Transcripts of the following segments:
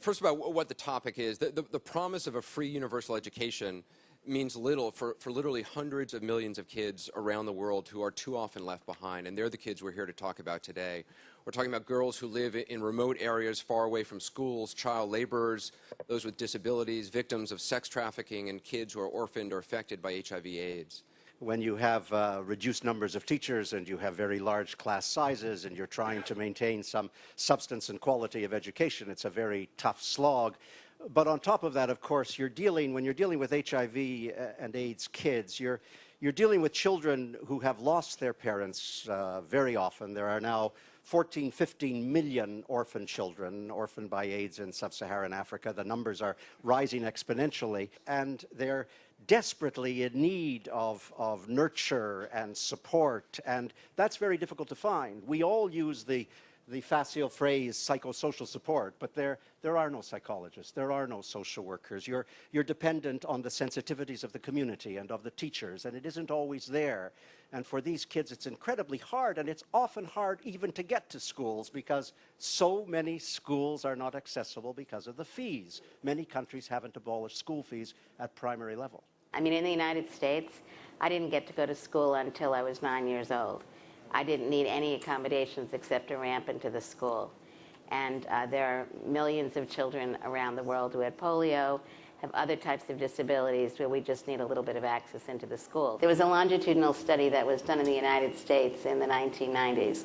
First about what the topic is. The promise of a free universal education means little for literally hundreds of millions of kids around the world who are too often left behind, and they're the kids we're here to talk about today. We're talking about girls who live in remote areas far away from schools, child laborers, those with disabilities, victims of sex trafficking, and kids who are orphaned or affected by HIV/AIDS. When you have reduced numbers of teachers and you have very large class sizes and you're trying to maintain some substance and quality of education, it's a very tough slog. But on top of that, of course, when you're dealing with HIV and AIDS kids, you're dealing with children who have lost their parents very often. There are now 14, 15 million orphan children, orphaned by AIDS in sub-Saharan Africa. The numbers are rising exponentially, and they're desperately in need of nurture and support, and that's very difficult to find. We all use the facile phrase psychosocial support, but there are no psychologists, there are no social workers. You're dependent on the sensitivities of the community and of the teachers, and it isn't always there. And for these kids, it's incredibly hard, and it's often hard even to get to schools because so many schools are not accessible because of the fees. Many countries haven't abolished school fees at primary level. I mean, in the United States, I didn't get to go to school until I was 9 years old. I didn't need any accommodations except a ramp into the school. And there are millions of children around the world who had polio, have other types of disabilities where we just need a little bit of access into the school. There was a longitudinal study that was done in the United States in the 1990s,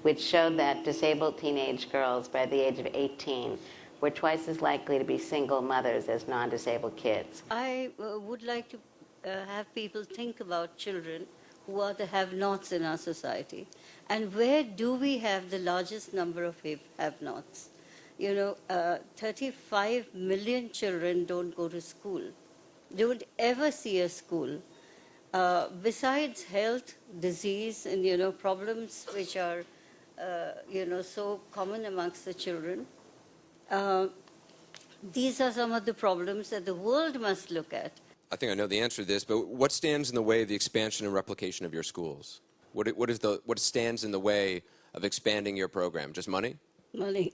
which showed that disabled teenage girls by the age of 18 were twice as likely to be single mothers as non-disabled kids. I would like to have people think about children who are the have-nots in our society. And where do we have the largest number of have-nots? You know, 35 million children don't go to school, don't ever see a school. Besides health, disease, and, you know, problems which are, you know, so common amongst the children, these are some of the problems that the world must look at. I think I know the answer to this, but what stands in the way of the expansion and replication of your schools? What stands in the way of expanding your program? Just money? Money.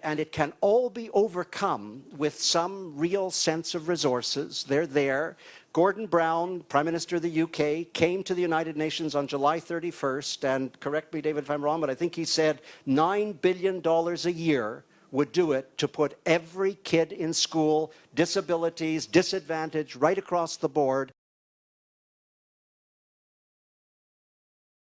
And it can all be overcome with some real sense of resources. They're there. Gordon Brown, Prime Minister of the UK, came to the United Nations on July 31st, and correct me, David, if I'm wrong, but I think he said $9 billion a year would do it to put every kid in school, disabilities, disadvantage, right across the board.